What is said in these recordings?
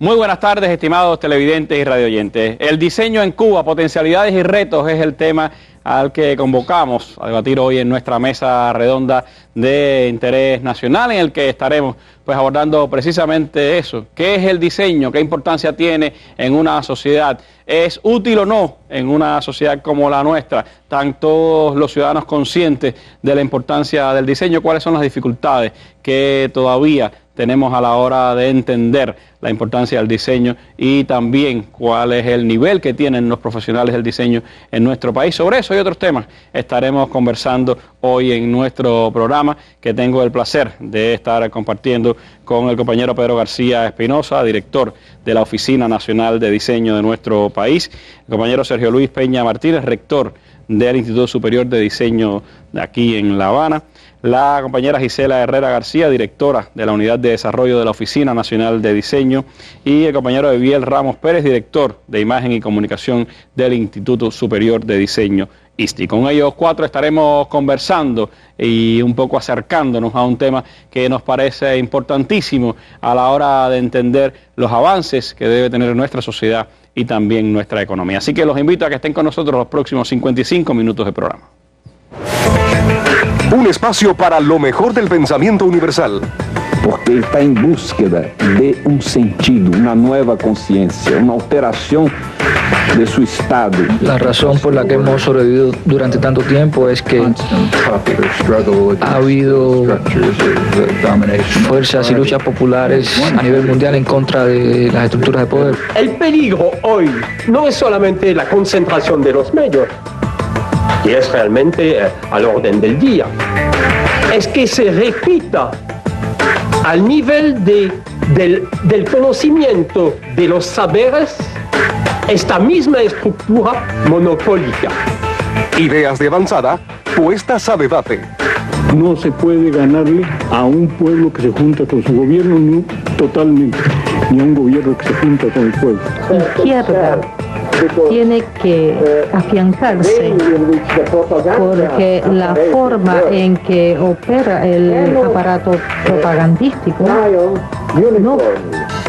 Muy buenas tardes, estimados televidentes y radioyentes. El diseño en Cuba, potencialidades y retos, es el tema al que convocamos a debatir hoy en nuestra mesa redonda de interés nacional, en el que estaremos abordando precisamente eso. ¿Qué es el diseño? ¿Qué importancia tiene en una sociedad? ¿Es útil o no en una sociedad como la nuestra? ¿Están todos los ciudadanos conscientes de la importancia del diseño? ¿Cuáles son las dificultades que todavía tenemos a la hora de entender la importancia del diseño y también cuál es el nivel que tienen los profesionales del diseño en nuestro país? Sobre eso y otros temas estaremos conversando hoy en nuestro programa, que tengo el placer de estar compartiendo con el compañero Pedro García Espinosa, director de la Oficina Nacional de Diseño de nuestro país, el compañero Sergio Luis Peña Martínez, rector del Instituto Superior de Diseño de aquí en La Habana, la compañera Gisela Herrera García, directora de la Unidad de Desarrollo de la Oficina Nacional de Diseño, y el compañero Eviel Ramos Pérez, director de Imagen y Comunicación del Instituto Superior de Diseño, ISTI. Con ellos cuatro estaremos conversando y un poco acercándonos a un tema que nos parece importantísimo a la hora de entender los avances que debe tener nuestra sociedad y también nuestra economía. Así que los invito a que estén con nosotros los próximos 55 minutos de programa. Un espacio para lo mejor del pensamiento universal. Porque ele está em búsqueda de um sentido, uma nova consciência, uma alteração de su estado. La razón por la que hemos sobrevivido durante tanto tiempo es que ha habido fuerzas y luchas populares a nivel mundial en contra de las estructuras de poder. El peligro hoy no es solamente la concentración de los medios, que es realmente al orden del día, es que se repita al nivel del conocimiento de los saberes esta misma estructura monopólica. Ideas de avanzada puestas a debate. No se puede ganarle a un pueblo que se junta con su gobierno ni a un gobierno que se junta con el pueblo. La izquierda tiene que afianzarse porque la forma en que opera el aparato propagandístico no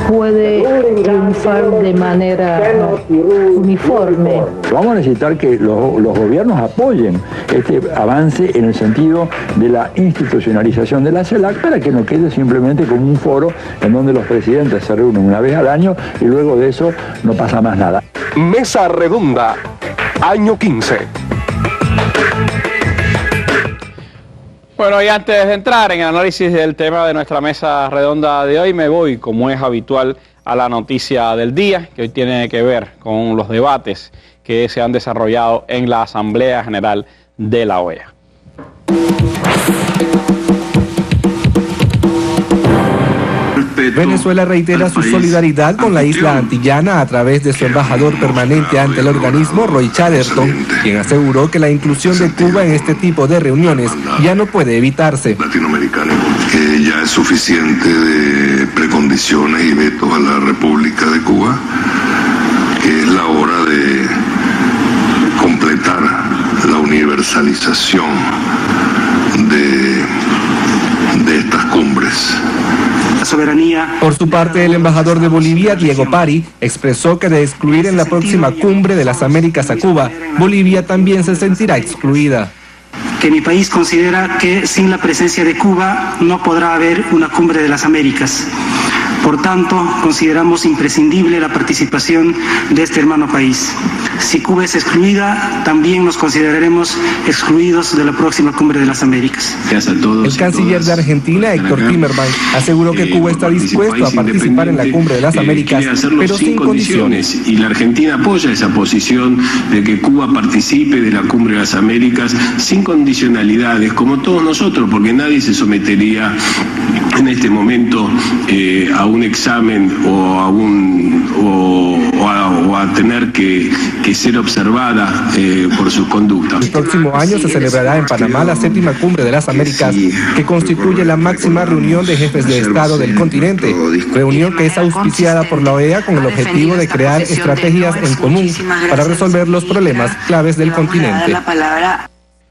puede triunfar de manera uniforme. Vamos a necesitar que los gobiernos apoyen este avance en el sentido de la institucionalización de la CELAC para que no quede simplemente como un foro en donde los presidentes se reúnen una vez al año y luego de eso no pasa más nada. Mesa Redonda, año 15. Bueno, y antes de entrar en el análisis del tema de nuestra mesa redonda de hoy, me voy, como es habitual, a la noticia del día, que hoy tiene que ver con los debates que se han desarrollado en la Asamblea General de la OEA. Venezuela reitera su solidaridad con la isla antillana a través de su embajador permanente ante el organismo, Roy Chatterton, quien aseguró que la inclusión de Cuba en este tipo de reuniones ya no puede evitarse. Latinoamericano, que ya es suficiente de precondiciones y vetos a la República de Cuba, que es la hora de completar la universalización de estas cumbres. Soberanía. Por su parte, el embajador de Bolivia, Diego Pari, expresó que de excluir en la próxima cumbre de las Américas a Cuba, Bolivia también se sentirá excluida. Que mi país considera que sin la presencia de Cuba no podrá haber una cumbre de las Américas. Por tanto, consideramos imprescindible la participación de este hermano país. Si Cuba es excluida, también nos consideraremos excluidos de la próxima cumbre de las Américas. El canciller de Argentina, Héctor Timerman, aseguró que Cuba está dispuesto a participar en la cumbre de las Américas, pero sin condiciones. Y la Argentina apoya esa posición de que Cuba participe de la cumbre de las Américas sin condicionalidades, como todos nosotros, porque nadie se sometería en este momento a un examen o a tener que ser observada por sus conductas. El próximo año se celebrará en Panamá la 7ª Cumbre de las Américas, que constituye la máxima reunión de jefes de Estado del continente, reunión que es auspiciada por la OEA con el objetivo de crear estrategias en común para resolver los problemas claves del continente.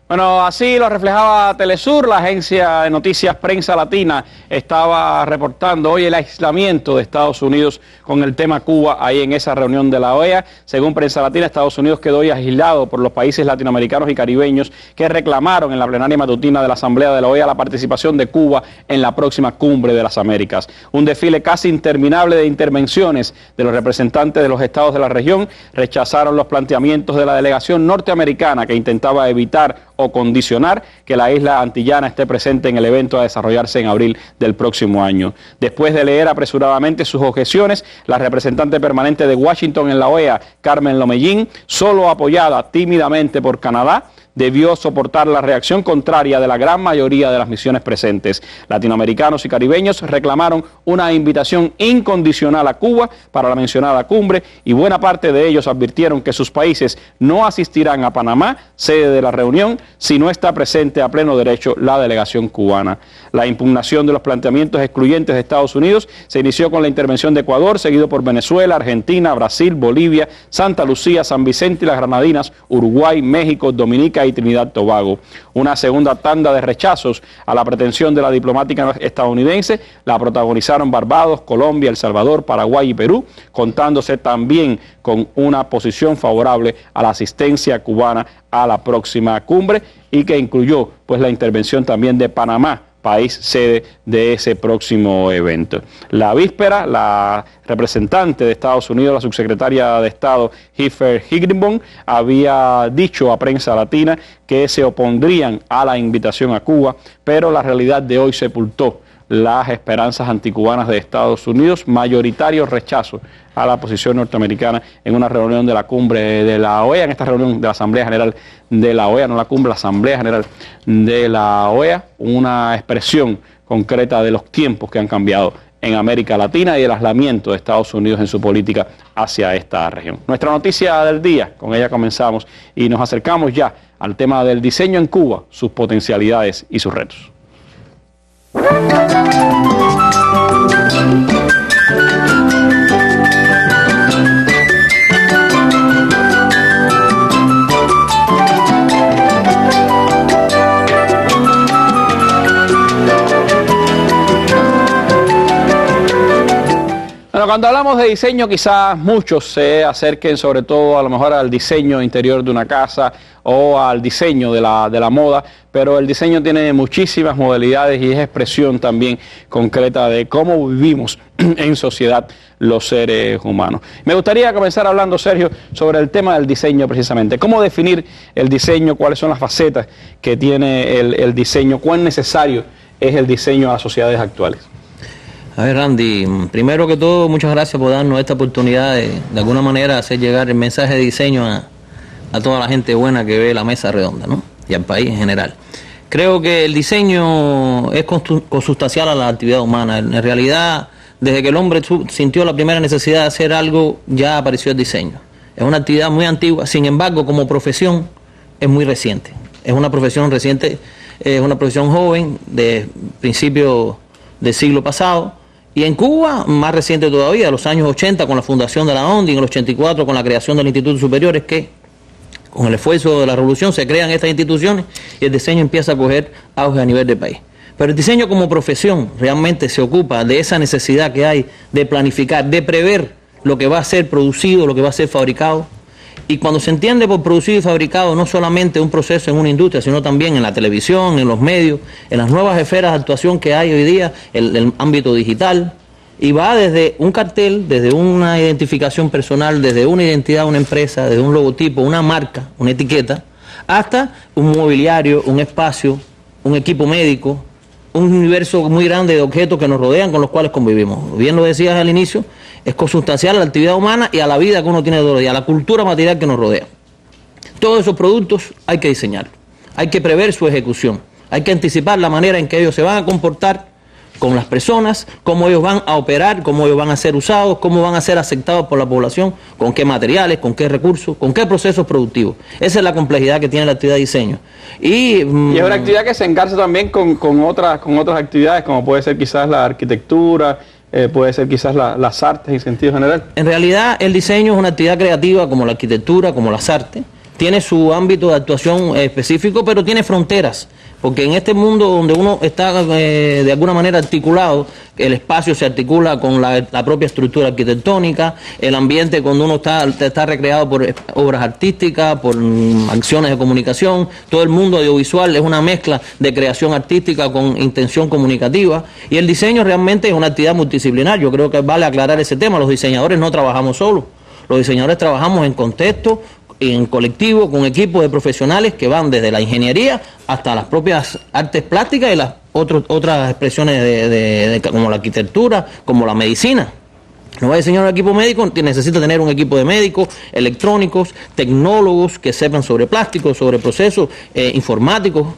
Bueno, así lo reflejaba Telesur. La agencia de noticias Prensa Latina estaba reportando hoy el aislamiento de Estados Unidos con el tema Cuba ahí en esa reunión de la OEA. Según Prensa Latina, Estados Unidos quedó hoy aislado por los países latinoamericanos y caribeños que reclamaron en la plenaria matutina de la Asamblea de la OEA la participación de Cuba en la próxima Cumbre de las Américas. Un desfile casi interminable de intervenciones de los representantes de los estados de la región rechazaron los planteamientos de la delegación norteamericana que intentaba evitar o condicionar que la isla antillana esté presente en el evento a desarrollarse en abril del próximo año. Después de leer apresuradamente sus objeciones, la representante permanente de Washington en la OEA, Carmen Lomellín, solo apoyada tímidamente por Canadá, debió soportar la reacción contraria de la gran mayoría de las misiones presentes. Latinoamericanos y caribeños reclamaron una invitación incondicional a Cuba para la mencionada cumbre y buena parte de ellos advirtieron que sus países no asistirán a Panamá, sede de la reunión, si no está presente a pleno derecho la delegación cubana. La impugnación de los planteamientos excluyentes de Estados Unidos se inició con la intervención de Ecuador, seguido por Venezuela, Argentina, Brasil, Bolivia, Santa Lucía, San Vicente y las Granadinas, Uruguay, México, Dominica y Trinidad Tobago. Una segunda tanda de rechazos a la pretensión de la diplomática estadounidense la protagonizaron Barbados, Colombia, El Salvador, Paraguay y Perú, contándose también con una posición favorable a la asistencia cubana a la próxima cumbre y que incluyó pues la intervención también de Panamá, país sede de ese próximo evento. La víspera, la representante de Estados Unidos, la subsecretaria de Estado, Heifer Higginbotham, había dicho a Prensa Latina que se opondrían a la invitación a Cuba, pero la realidad de hoy sepultó las esperanzas anticubanas de Estados Unidos, mayoritario rechazo a la posición norteamericana en una reunión de la cumbre de la OEA, en esta reunión de la Asamblea General de la OEA, no la cumbre, la Asamblea General de la OEA, una expresión concreta de los tiempos que han cambiado en América Latina y el aislamiento de Estados Unidos en su política hacia esta región. Nuestra noticia del día, con ella comenzamos y nos acercamos ya al tema del diseño en Cuba, sus potencialidades y sus retos. Bueno, cuando hablamos de diseño, quizás muchos se acerquen sobre todo a lo mejor al diseño interior de una casa o al diseño de la moda, pero el diseño tiene muchísimas modalidades y es expresión también concreta de cómo vivimos en sociedad los seres humanos. Me gustaría comenzar hablando, Sergio, sobre el tema del diseño precisamente. ¿Cómo definir el diseño? ¿Cuáles son las facetas que tiene el diseño? ¿Cuán necesario es el diseño a las sociedades actuales? A ver, Randy, primero que todo, muchas gracias por darnos esta oportunidad de alguna manera hacer llegar el mensaje de diseño a toda la gente buena que ve la mesa redonda, ¿no? Y al país en general. Creo que el diseño es consustancial a la actividad humana. En realidad, desde que el hombre sintió la primera necesidad de hacer algo, ya apareció el diseño. Es una actividad muy antigua, sin embargo, como profesión, es muy reciente. Es una profesión reciente, es una profesión joven, de principios del siglo pasado. Y en Cuba, más reciente todavía, los años 80 con la fundación de la ONDI, en el 84 con la creación del Instituto Superior, es que con el esfuerzo de la revolución se crean estas instituciones y el diseño empieza a coger auge a nivel del país. Pero el diseño como profesión realmente se ocupa de esa necesidad que hay de planificar, de prever lo que va a ser producido, lo que va a ser fabricado. Y cuando se entiende por producido y fabricado no solamente un proceso en una industria, sino también en la televisión, en los medios, en las nuevas esferas de actuación que hay hoy día, el ámbito digital, y va desde un cartel, desde una identificación personal, desde una identidad de una empresa, desde un logotipo, una marca, una etiqueta, hasta un mobiliario, un espacio, un equipo médico, un universo muy grande de objetos que nos rodean, con los cuales convivimos. Bien lo decías al inicio, es consustancial a la actividad humana y a la vida que uno tiene todos los días, a la cultura material que nos rodea. Todos esos productos hay que diseñarlos, hay que prever su ejecución, hay que anticipar la manera en que ellos se van a comportar con las personas, cómo ellos van a operar, cómo ellos van a ser usados, cómo van a ser aceptados por la población, con qué materiales, con qué recursos, con qué procesos productivos. Esa es la complejidad que tiene la actividad de diseño. Y es una actividad que se engarza también con otras actividades, como puede ser quizás la arquitectura, puede ser quizás las artes en sentido general. En realidad el diseño es una actividad creativa como la arquitectura, como las artes, tiene su ámbito de actuación específico, pero tiene fronteras. Porque en este mundo donde uno está de alguna manera articulado, el espacio se articula con la propia estructura arquitectónica, el ambiente cuando uno está recreado por obras artísticas, por acciones de comunicación, todo el mundo audiovisual es una mezcla de creación artística con intención comunicativa, y el diseño realmente es una actividad multidisciplinar. Yo creo que vale aclarar ese tema. Los diseñadores no trabajamos solos, los diseñadores trabajamos en contexto, en colectivo, con equipos de profesionales que van desde la ingeniería hasta las propias artes plásticas y las otras expresiones como la arquitectura, como la medicina. No va a diseñar un equipo médico, necesita tener un equipo de médicos, electrónicos, tecnólogos que sepan sobre plásticos, sobre procesos informáticos.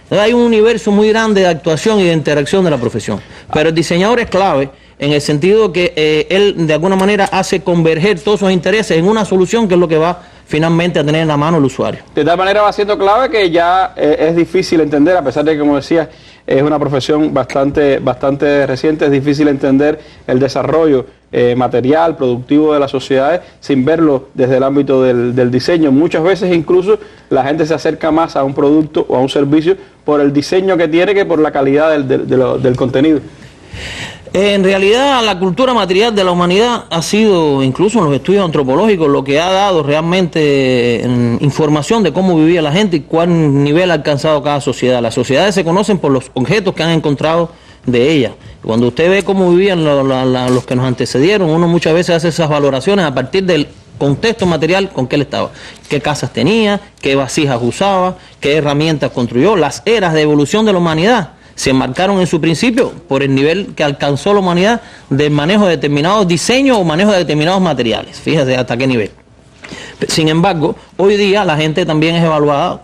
Hay un universo muy grande de actuación y de interacción de la profesión. Pero el diseñador es clave en el sentido que él de alguna manera hace converger todos sus intereses en una solución que es lo que va finalmente a tener en la mano el usuario. De tal manera va siendo clave que ya es difícil entender, a pesar de que, como decías, es una profesión bastante reciente, es difícil entender el desarrollo material, productivo de las sociedades sin verlo desde el ámbito del diseño. Muchas veces incluso la gente se acerca más a un producto o a un servicio por el diseño que tiene que por la calidad del contenido. En realidad la cultura material de la humanidad ha sido, incluso en los estudios antropológicos, lo que ha dado realmente información de cómo vivía la gente y cuál nivel ha alcanzado cada sociedad. Las sociedades se conocen por los objetos que han encontrado de ellas. Cuando usted ve cómo vivían los que nos antecedieron, uno muchas veces hace esas valoraciones a partir del contexto material con que él estaba, qué casas tenía, qué vasijas usaba, qué herramientas construyó. Las eras de evolución de la humanidad se marcaron en su principio por el nivel que alcanzó la humanidad del manejo de determinados diseños o manejo de determinados materiales. Fíjese hasta qué nivel. Sin embargo, hoy día la gente también es evaluada,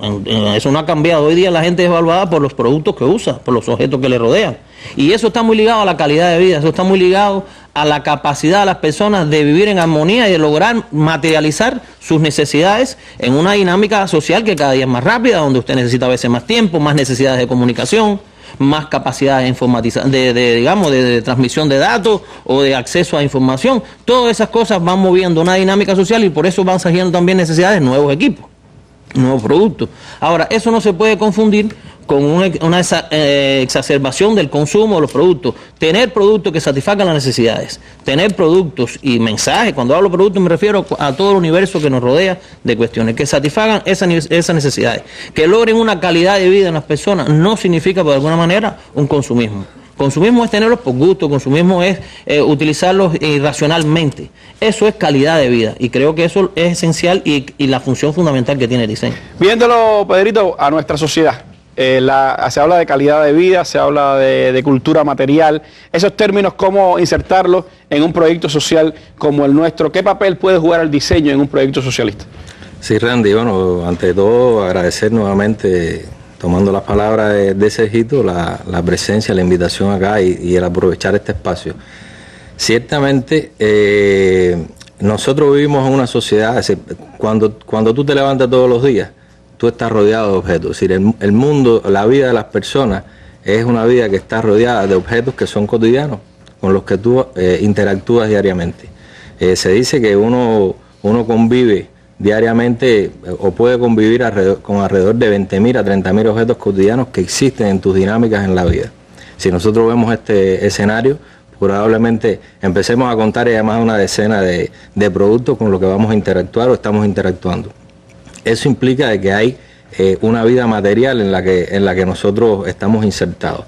eso no ha cambiado, hoy día la gente es evaluada por los productos que usa, por los objetos que le rodean. Y eso está muy ligado a la calidad de vida, eso está muy ligado a la capacidad de las personas de vivir en armonía y de lograr materializar sus necesidades en una dinámica social que cada día es más rápida, donde usted necesita a veces más tiempo, más necesidades de comunicación, más capacidad de transmisión de datos o de acceso a información. Todas esas cosas van moviendo una dinámica social y por eso van surgiendo también necesidades de nuevos equipos, nuevos productos. Ahora, eso no se puede confundir con una exacerbación del consumo de los productos. Tener productos que satisfagan las necesidades, tener productos y mensajes, cuando hablo de productos me refiero a todo el universo que nos rodea de cuestiones, que satisfagan esas necesidades, que logren una calidad de vida en las personas, no significa por alguna manera un consumismo. Consumismo es tenerlos por gusto, consumismo es utilizarlos irracionalmente. Eso es calidad de vida y creo que eso es esencial y la función fundamental que tiene el diseño. Viéndolo, Pedrito, a nuestra sociedad. Se habla de calidad de vida, se habla de cultura material. Esos términos, ¿cómo insertarlos en un proyecto social como el nuestro? ¿Qué papel puede jugar el diseño en un proyecto socialista? Sí, Randy, bueno, ante todo agradecer nuevamente, tomando las palabras de Sergito, la presencia, la invitación acá y el aprovechar este espacio. Ciertamente, nosotros vivimos en una sociedad, cuando tú te levantas todos los días, tú estás rodeado de objetos. Es decir, el mundo, la vida de las personas es una vida que está rodeada de objetos que son cotidianos, con los que tú interactúas diariamente. Se dice que uno convive diariamente o puede convivir con alrededor de 20.000 a 30.000 objetos cotidianos que existen en tus dinámicas en la vida. Si nosotros vemos este escenario, probablemente empecemos a contar ya más de una decena de productos con los que vamos a interactuar o estamos interactuando. Eso implica de que hay una vida material en la que nosotros estamos insertados.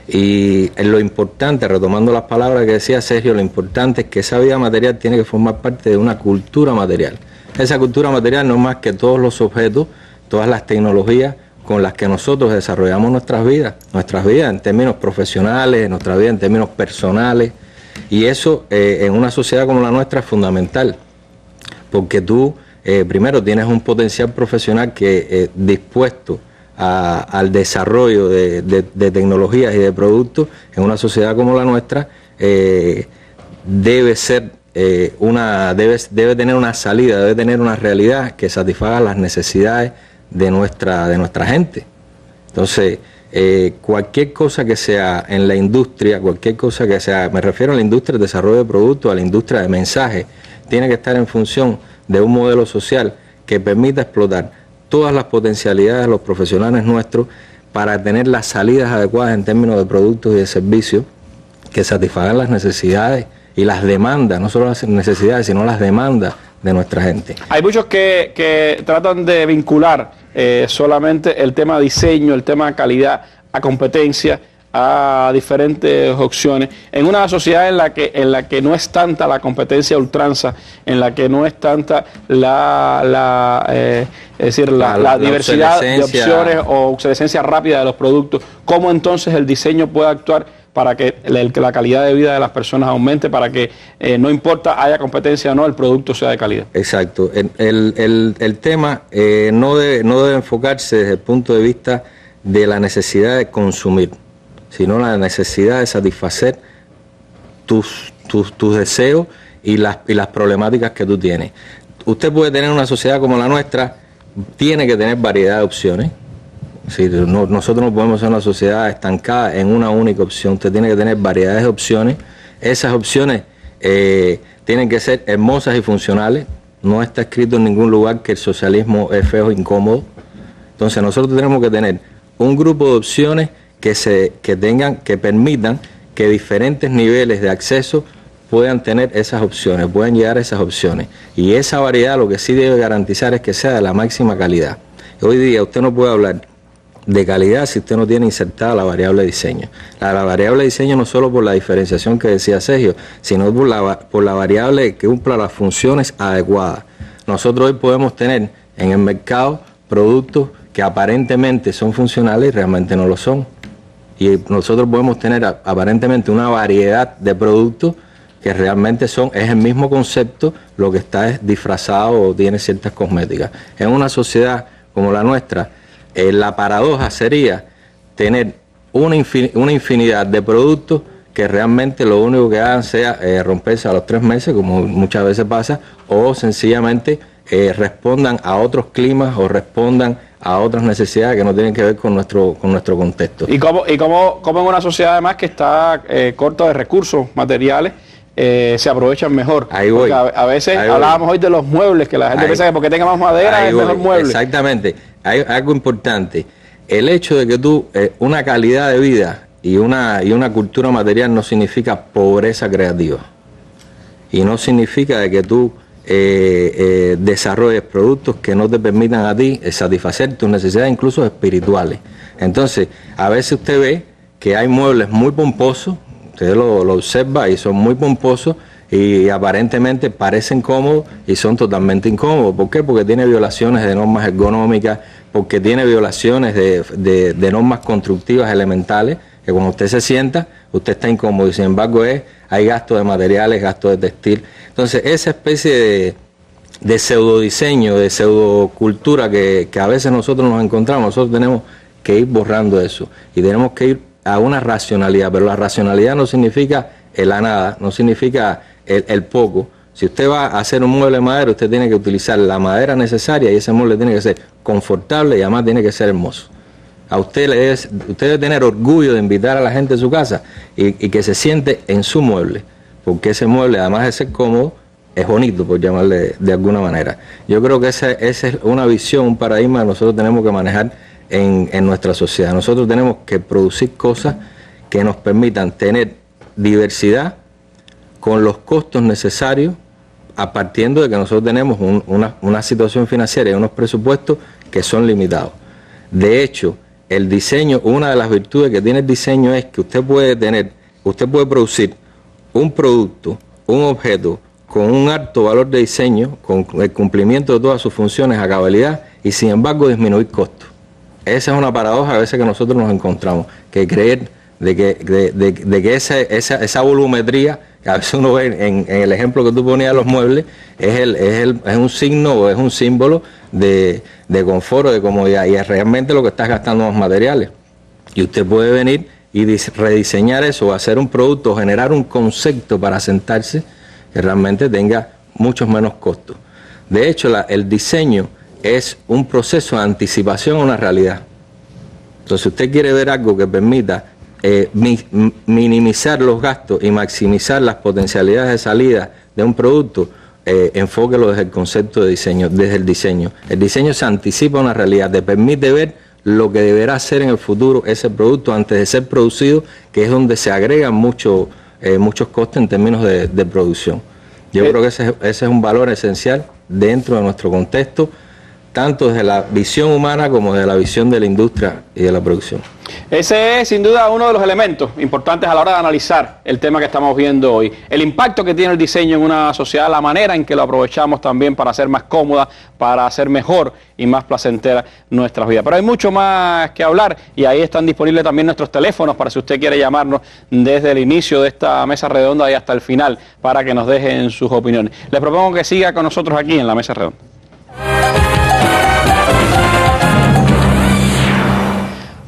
Y lo importante, retomando las palabras que decía Sergio, lo importante es que esa vida material tiene que formar parte de una cultura material. Esa cultura material no es más que todos los objetos, todas las tecnologías con las que nosotros desarrollamos nuestras vidas en términos profesionales, nuestras vidas en términos personales. Y eso en una sociedad como la nuestra es fundamental, porque tú primero tienes un potencial profesional que dispuesto al desarrollo de tecnologías y de productos en una sociedad como la nuestra debe tener una salida, debe tener una realidad que satisfaga las necesidades de nuestra gente. Entonces, cualquier cosa que sea en la industria, cualquier cosa que sea, me refiero a la industria del desarrollo de productos, a la industria de mensajes, tiene que estar en función de un modelo social que permita explotar todas las potencialidades de los profesionales nuestros para tener las salidas adecuadas en términos de productos y de servicios que satisfagan las necesidades y las demandas, no solo las necesidades, sino las demandas de nuestra gente. Hay muchos que tratan de vincular solamente el tema diseño, el tema calidad a competencia, a diferentes opciones, en una sociedad en la que no es tanta la competencia a ultranza, en la que no es tanta la diversidad de opciones o obsolescencia rápida de los productos. ¿Cómo entonces el diseño puede actuar para que la calidad de vida de las personas aumente, para que no importa haya competencia o no, el producto sea de calidad? Exacto. El tema no debe enfocarse desde el punto de vista de la necesidad de consumir, sino la necesidad de satisfacer tus deseos y las problemáticas que tú tienes. Usted puede tener una sociedad como la nuestra, tiene que tener variedad de opciones. Sí, nosotros no podemos ser una sociedad estancada en una única opción. Usted tiene que tener variedades de opciones. Esas opciones tienen que ser hermosas y funcionales. No está escrito en ningún lugar que el socialismo es feo e incómodo. Entonces nosotros tenemos que tener un grupo de opciones que permitan que diferentes niveles de acceso puedan tener esas opciones, puedan llegar a esas opciones. Y esa variedad lo que sí debe garantizar es que sea de la máxima calidad. Hoy día usted no puede hablar de calidad si usted no tiene insertada la variable de diseño. La variable de diseño no solo por la diferenciación que decía Sergio, sino por la variable que cumpla las funciones adecuadas. Nosotros hoy podemos tener en el mercado productos que aparentemente son funcionales y realmente no lo son. Y nosotros podemos tener aparentemente una variedad de productos que realmente es el mismo concepto, lo que está es disfrazado o tiene ciertas cosméticas. En una sociedad como la nuestra, la paradoja sería tener una infinidad de productos que realmente lo único que hagan sea romperse a los 3 meses, como muchas veces pasa, o sencillamente respondan a otros climas o respondan a otras necesidades que no tienen que ver con nuestro contexto. ¿Y cómo en una sociedad además que está corta de recursos materiales se aprovechan mejor? Ahí voy. Porque a veces hablábamos hoy de los muebles, que la gente piensa que porque tenga más madera es mejor mueble. Exactamente. Hay algo importante. El hecho de que tú, una calidad de vida y una cultura material no significa pobreza creativa. Y no significa de que tú desarrolles productos que no te permitan a ti satisfacer tus necesidades, incluso espirituales. Entonces, a veces usted ve que hay muebles muy pomposos, usted lo observa y son muy pomposos y aparentemente parecen cómodos y son totalmente incómodos. ¿Por qué? Porque tiene violaciones de normas ergonómicas, porque tiene violaciones de normas constructivas elementales, que cuando usted se sienta, usted está incómodo y sin embargo hay gasto de materiales, gasto de textil. Entonces esa especie de pseudodiseño, de pseudocultura que a veces nosotros nos encontramos, nosotros tenemos que ir borrando eso y tenemos que ir a una racionalidad, pero la racionalidad no significa la nada, no significa el poco. Si usted va a hacer un mueble de madera, usted tiene que utilizar la madera necesaria y ese mueble tiene que ser confortable y además tiene que ser hermoso. A usted debe tener orgullo de invitar a la gente a su casa y que se siente en su mueble, porque ese mueble, además de ser cómodo, es bonito, por llamarle de alguna manera. Yo creo que esa es una visión, un paradigma que nosotros tenemos que manejar en nuestra sociedad. Nosotros tenemos que producir cosas que nos permitan tener diversidad con los costos necesarios, a partir de que nosotros tenemos una situación financiera y unos presupuestos que son limitados. De hecho, el diseño, una de las virtudes que tiene el diseño es que usted puede producir un producto, un objeto con un alto valor de diseño, con el cumplimiento de todas sus funciones a cabalidad y sin embargo disminuir costos. Esa es una paradoja a veces que nosotros nos encontramos, que creer de que esa volumetría que a veces uno ve en el ejemplo que tú ponías de los muebles es un signo o es un símbolo de confort o de comodidad y es realmente lo que estás gastando en los materiales. Y usted puede venir y rediseñar eso o hacer un producto o generar un concepto para sentarse que realmente tenga muchos menos costos. De hecho, el diseño es un proceso de anticipación a una realidad. Entonces, si usted quiere ver algo que permita minimizar los gastos y maximizar las potencialidades de salida de un producto, enfóquelo desde el concepto de diseño, desde el diseño. El diseño se anticipa a una realidad, te permite ver lo que deberá ser en el futuro ese producto antes de ser producido, que es donde se agregan muchos costes en términos de producción. Yo creo que ese es un valor esencial dentro de nuestro contexto, tanto desde la visión humana como desde la visión de la industria y de la producción. Ese es sin duda uno de los elementos importantes a la hora de analizar el tema que estamos viendo hoy. El impacto que tiene el diseño en una sociedad, la manera en que lo aprovechamos también para hacer más cómoda, para hacer mejor y más placentera nuestras vidas. Pero hay mucho más que hablar y ahí están disponibles también nuestros teléfonos para si usted quiere llamarnos desde el inicio de esta mesa redonda y hasta el final para que nos dejen sus opiniones. Les propongo que siga con nosotros aquí en la mesa redonda.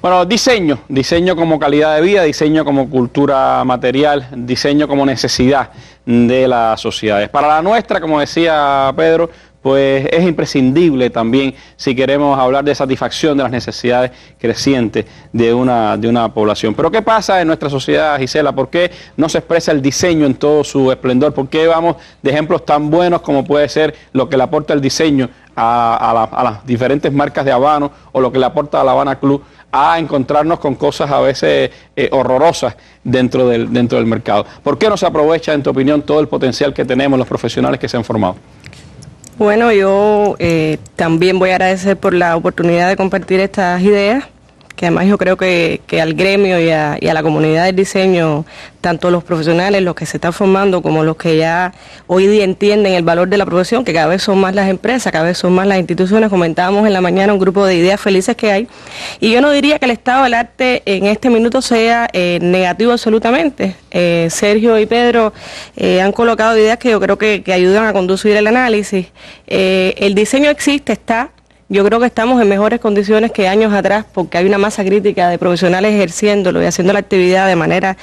Bueno, diseño como calidad de vida, diseño como cultura material, diseño como necesidad de las sociedades. Para la nuestra, como decía Pedro, pues es imprescindible también si queremos hablar de satisfacción de las necesidades crecientes de una población. Pero ¿qué pasa en nuestra sociedad, Gisela? ¿Por qué no se expresa el diseño en todo su esplendor? ¿Por qué vamos de ejemplos tan buenos como puede ser lo que le aporta el diseño a las diferentes marcas de Habano o lo que le aporta a la Habana Club a encontrarnos con cosas a veces horrorosas dentro del mercado? ¿Por qué no se aprovecha, en tu opinión, todo el potencial que tenemos los profesionales que se han formado? Bueno, yo también voy a agradecer por la oportunidad de compartir estas ideas, que además yo creo que al gremio y a la comunidad del diseño, tanto los profesionales, los que se están formando, como los que ya hoy día entienden el valor de la profesión, que cada vez son más las empresas, cada vez son más las instituciones. Comentábamos en la mañana un grupo de ideas felices que hay, y yo no diría que el estado del arte en este minuto sea negativo absolutamente. Sergio y Pedro han colocado ideas que yo creo que ayudan a conducir el análisis. El diseño existe, está. Yo creo que estamos en mejores condiciones que años atrás porque hay una masa crítica de profesionales ejerciéndolo y haciendo la actividad de manera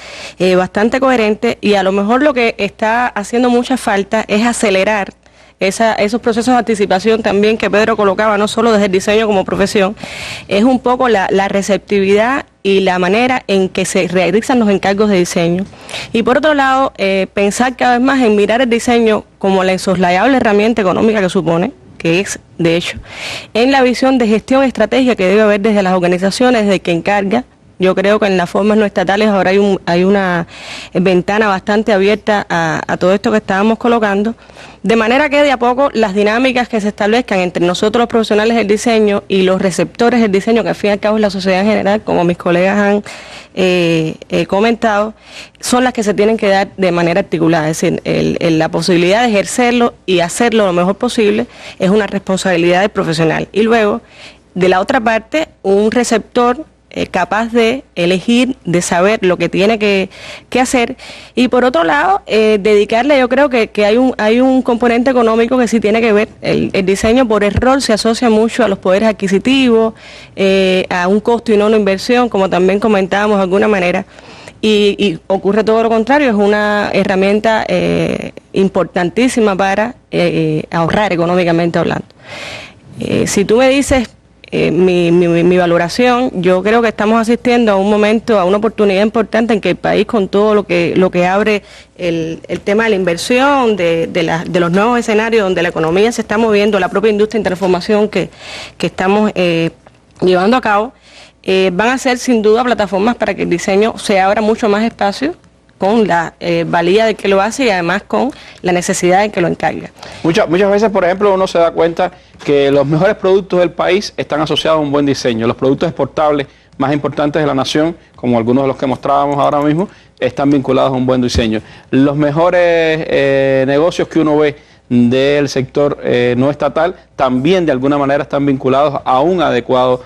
bastante coherente, y a lo mejor lo que está haciendo mucha falta es acelerar esos procesos de anticipación también que Pedro colocaba, no solo desde el diseño como profesión, es un poco la receptividad y la manera en que se realizan los encargos de diseño. Y por otro lado, pensar cada vez más en mirar el diseño como la insoslayable herramienta económica que supone, que es, de hecho, en la visión de gestión estratégica que debe haber desde las organizaciones de que encarga. Yo creo que en las formas no estatales ahora hay una ventana bastante abierta a todo esto que estábamos colocando, de manera que de a poco las dinámicas que se establezcan entre nosotros los profesionales del diseño y los receptores del diseño, que al fin y al cabo es la sociedad en general, como mis colegas han comentado, son las que se tienen que dar de manera articulada. Es decir, la posibilidad de ejercerlo y hacerlo lo mejor posible es una responsabilidad del profesional. Y luego, de la otra parte, un receptor capaz de elegir, de saber lo que tiene que hacer, y por otro lado dedicarle, yo creo que hay un componente económico que sí tiene que ver. El diseño por error se asocia mucho a los poderes adquisitivos, a un costo y no una inversión, como también comentábamos de alguna manera, y ocurre todo lo contrario. Es una herramienta importantísima para ahorrar económicamente hablando. Si tú me dices mi valoración, yo creo que estamos asistiendo a un momento, a una oportunidad importante en que el país, con todo lo que abre el tema de la inversión, de los nuevos escenarios donde la economía se está moviendo, la propia industria en transformación que estamos llevando a cabo, van a ser sin duda plataformas para que el diseño se abra mucho más espacio, con la valía de que lo hace y además con la necesidad de que lo encarga. Muchas veces, por ejemplo, uno se da cuenta que los mejores productos del país están asociados a un buen diseño. Los productos exportables más importantes de la nación, como algunos de los que mostrábamos ahora mismo, están vinculados a un buen diseño. Los mejores negocios que uno ve del sector no estatal también de alguna manera están vinculados a un adecuado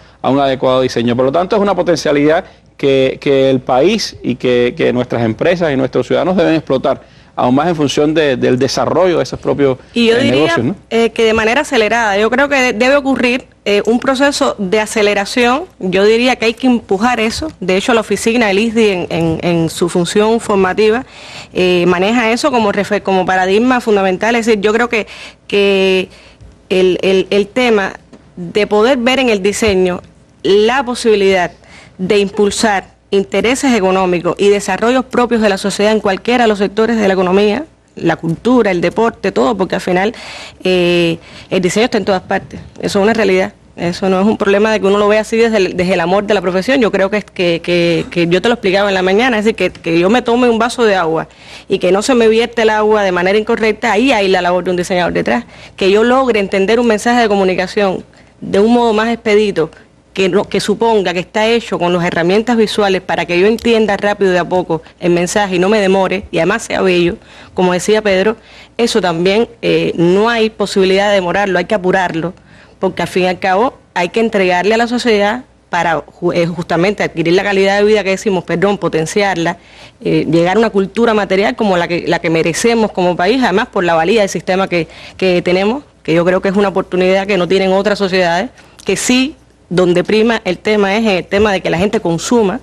diseño. Por lo tanto, es una potencialidad que el país y que nuestras empresas y nuestros ciudadanos deben explotar, aún más en función del desarrollo de esos propios negocios, ¿no? Que de manera acelerada, yo creo que debe ocurrir un proceso de aceleración. Yo diría que hay que empujar eso. De hecho, la oficina del ISDI en su función formativa maneja eso como paradigma fundamental. Es decir, yo creo que el tema de poder ver en el diseño la posibilidad de impulsar intereses económicos y desarrollos propios de la sociedad en cualquiera de los sectores de la economía, la cultura, el deporte, todo, porque al final el diseño está en todas partes, eso es una realidad. Eso no es un problema de que uno lo vea así desde el amor de la profesión. Yo creo que yo te lo explicaba en la mañana, es decir, que yo me tome un vaso de agua y que no se me vierte el agua de manera incorrecta, ahí hay la labor de un diseñador detrás. Que yo logre entender un mensaje de comunicación de un modo más expedito, que suponga que está hecho con las herramientas visuales para que yo entienda rápido de a poco el mensaje y no me demore, y además sea bello, como decía Pedro, eso también no hay posibilidad de demorarlo, hay que apurarlo, porque al fin y al cabo hay que entregarle a la sociedad para justamente adquirir la calidad de vida que decimos, potenciarla, llegar a una cultura material como la que merecemos como país, además por la valía del sistema que tenemos, que yo creo que es una oportunidad que no tienen otras sociedades, que sí, donde prima el tema es el tema de que la gente consuma.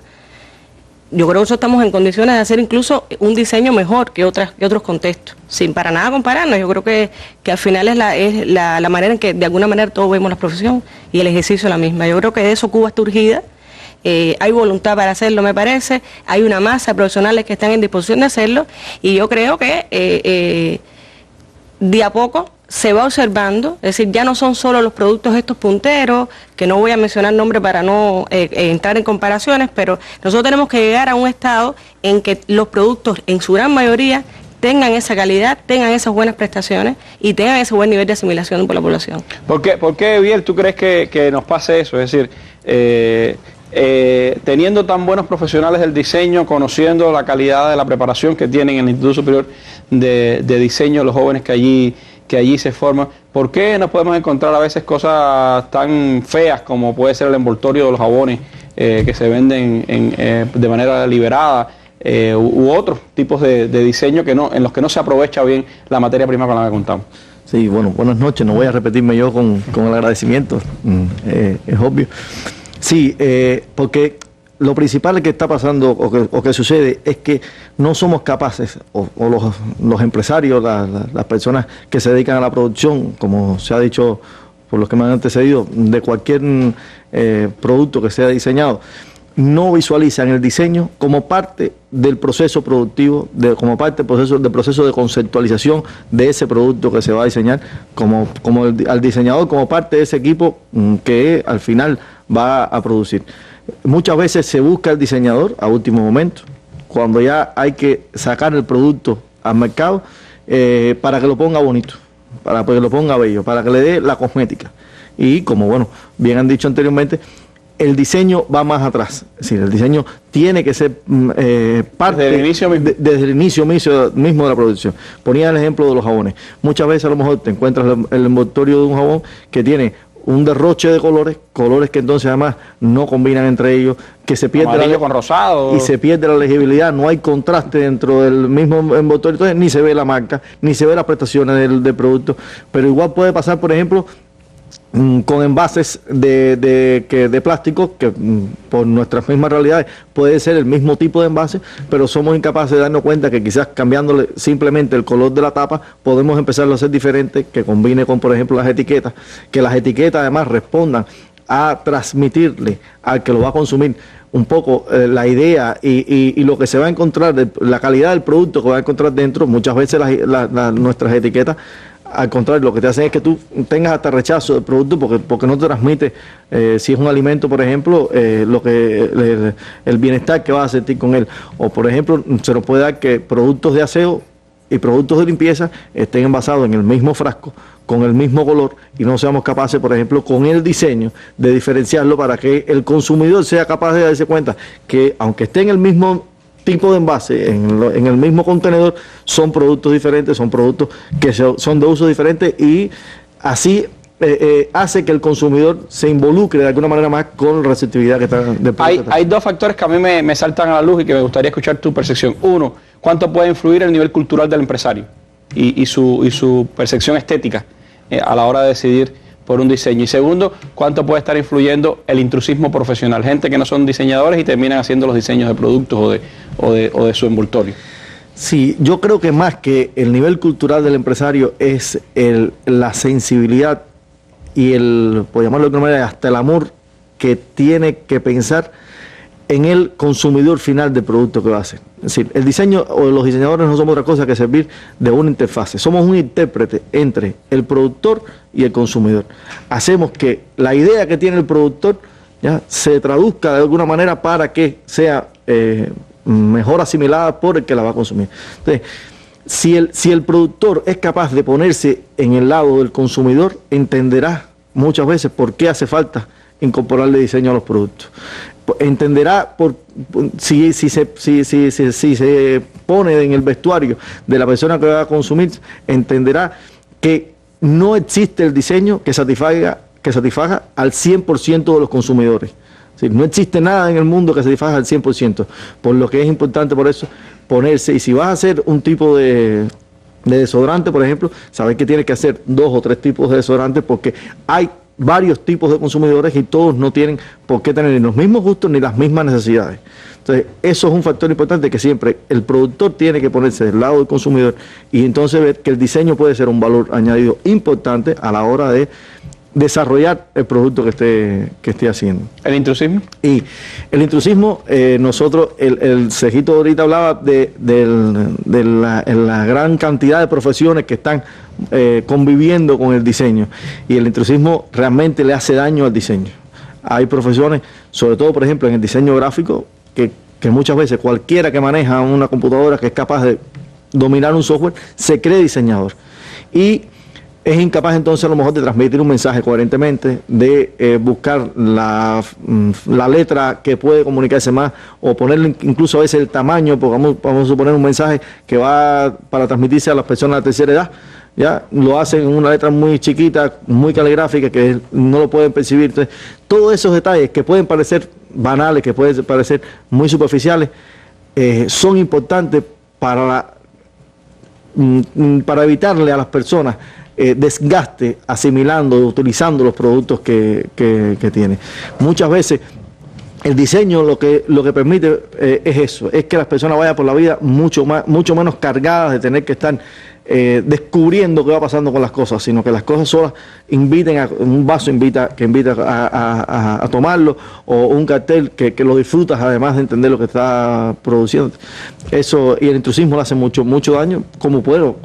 Yo creo que nosotros estamos en condiciones de hacer incluso un diseño mejor que otros contextos, sin para nada compararnos. Yo creo que al final es la manera en que de alguna manera todos vemos la profesión y el ejercicio es la misma. Yo creo que de eso Cuba está urgida, hay voluntad para hacerlo, me parece, hay una masa de profesionales que están en disposición de hacerlo, y yo creo que de a poco se va observando, es decir, ya no son solo los productos estos punteros, que no voy a mencionar nombres para no entrar en comparaciones, pero nosotros tenemos que llegar a un estado en que los productos, en su gran mayoría, tengan esa calidad, tengan esas buenas prestaciones y tengan ese buen nivel de asimilación por la población. ¿Por qué, Biel, tú crees que nos pase eso? Es decir, teniendo tan buenos profesionales del diseño, conociendo la calidad de la preparación que tienen en el Instituto Superior de Diseño, los jóvenes que allí se forman, ¿por qué no podemos encontrar a veces cosas tan feas como puede ser el envoltorio de los jabones que se venden de manera liberada, u otros tipos de diseño en los que no se aprovecha bien la materia prima con la que contamos? Sí, bueno, buenas noches, no voy a repetirme yo con el agradecimiento, es obvio. Sí, porque lo principal que está pasando o que sucede es que no somos capaces, o los empresarios, las personas que se dedican a la producción, como se ha dicho por los que me han antecedido, de cualquier producto que sea diseñado, no visualizan el diseño como parte del proceso productivo, como parte del proceso de conceptualización de ese producto que se va a diseñar, al diseñador como parte de ese equipo que al final va a producir. Muchas veces se busca el diseñador a último momento, cuando ya hay que sacar el producto al mercado para que lo ponga bonito, para que lo ponga bello, para que le dé la cosmética. Y como bueno, bien han dicho anteriormente, el diseño va más atrás. Es decir, el diseño tiene que ser parte desde el inicio mismo de la producción. Ponía el ejemplo de los jabones. Muchas veces a lo mejor te encuentras el envoltorio de un jabón que tiene un derroche de colores que entonces además no combinan entre ellos, que se pierde con rosado, y se pierde la legibilidad, no hay contraste dentro del mismo envoltorio, entonces ni se ve la marca, ni se ve las prestaciones del producto. Pero igual puede pasar, por ejemplo, con envases de plástico, que por nuestras mismas realidades puede ser el mismo tipo de envase, pero somos incapaces de darnos cuenta que quizás cambiándole simplemente el color de la tapa podemos empezarlo a hacer diferente, que combine con, por ejemplo, las etiquetas, que las etiquetas además respondan a transmitirle al que lo va a consumir un poco la idea y lo que se va a encontrar, la calidad del producto que va a encontrar dentro. Muchas veces nuestras etiquetas, al contrario, lo que te hacen es que tú tengas hasta rechazo del producto porque no te transmite, si es un alimento, por ejemplo, el bienestar que vas a sentir con él. O, por ejemplo, se nos puede dar que productos de aseo y productos de limpieza estén envasados en el mismo frasco, con el mismo color, y no seamos capaces, por ejemplo, con el diseño, de diferenciarlo para que el consumidor sea capaz de darse cuenta que, aunque esté en el mismo tipo de envase, en el mismo contenedor, son productos diferentes, son productos que son de uso diferente, y así hace que el consumidor se involucre de alguna manera más con la receptividad que está. Hay dos factores que a mí me saltan a la luz y que me gustaría escuchar tu percepción. Uno, ¿cuánto puede influir el nivel cultural del empresario y su percepción estética a la hora de decidir por un diseño? Y segundo, ¿cuánto puede estar influyendo el intrusismo profesional? Gente que no son diseñadores y terminan haciendo los diseños de productos o de su envoltorio. Sí, yo creo que más que el nivel cultural del empresario es la sensibilidad y por llamarlo de alguna manera, hasta el amor que tiene que pensar en el consumidor final del producto que va a hacer. Es decir, el diseño o los diseñadores no somos otra cosa que servir de una interfase. Somos un intérprete entre el productor y el consumidor. Hacemos que la idea que tiene el productor ya se traduzca de alguna manera para que sea mejor asimilada por el que la va a consumir. Entonces, si el productor es capaz de ponerse en el lado del consumidor, entenderá muchas veces por qué hace falta incorporarle diseño a los productos. Entenderá si se pone en el vestuario de la persona que va a consumir, entenderá que no existe el diseño que satisfaga al 100% de los consumidores. Sí, no existe nada en el mundo que satisfaga al 100%, por lo que es importante por eso ponerse, y si vas a hacer un tipo de desodorante, por ejemplo, saber que tienes que hacer 2 o 3 tipos de desodorantes, porque hay varios tipos de consumidores y todos no tienen por qué tener ni los mismos gustos ni las mismas necesidades. Entonces, eso es un factor importante que siempre el productor tiene que ponerse del lado del consumidor y entonces ver que el diseño puede ser un valor añadido importante a la hora de desarrollar el producto que esté haciendo. ¿El intrusismo? Y el intrusismo, nosotros, el Cejito ahorita hablaba de la gran cantidad de profesiones que están conviviendo con el diseño, y el intrusismo realmente le hace daño al diseño. Hay profesiones, sobre todo por ejemplo en el diseño gráfico, que muchas veces cualquiera que maneja una computadora, que es capaz de dominar un software, se cree diseñador y es incapaz entonces a lo mejor de transmitir un mensaje coherentemente, de buscar la letra que puede comunicarse más, o ponerle incluso a veces el tamaño, porque vamos a suponer un mensaje que va para transmitirse a las personas de la tercera edad, ya lo hacen en una letra muy chiquita, muy caligráfica, que no lo pueden percibir. Entonces, todos esos detalles que pueden parecer banales, que pueden parecer muy superficiales, son importantes para evitarle a las personas desgaste asimilando, utilizando los productos que tiene. Muchas veces el diseño lo que permite es eso, es que las personas vayan por la vida mucho menos cargadas de tener que estar descubriendo qué va pasando con las cosas, sino que las cosas solas inviten a un vaso que invita a tomarlo, o un cartel que lo disfrutas además de entender lo que está produciendo. Eso, y el intrusismo le hace mucho daño, como puedo.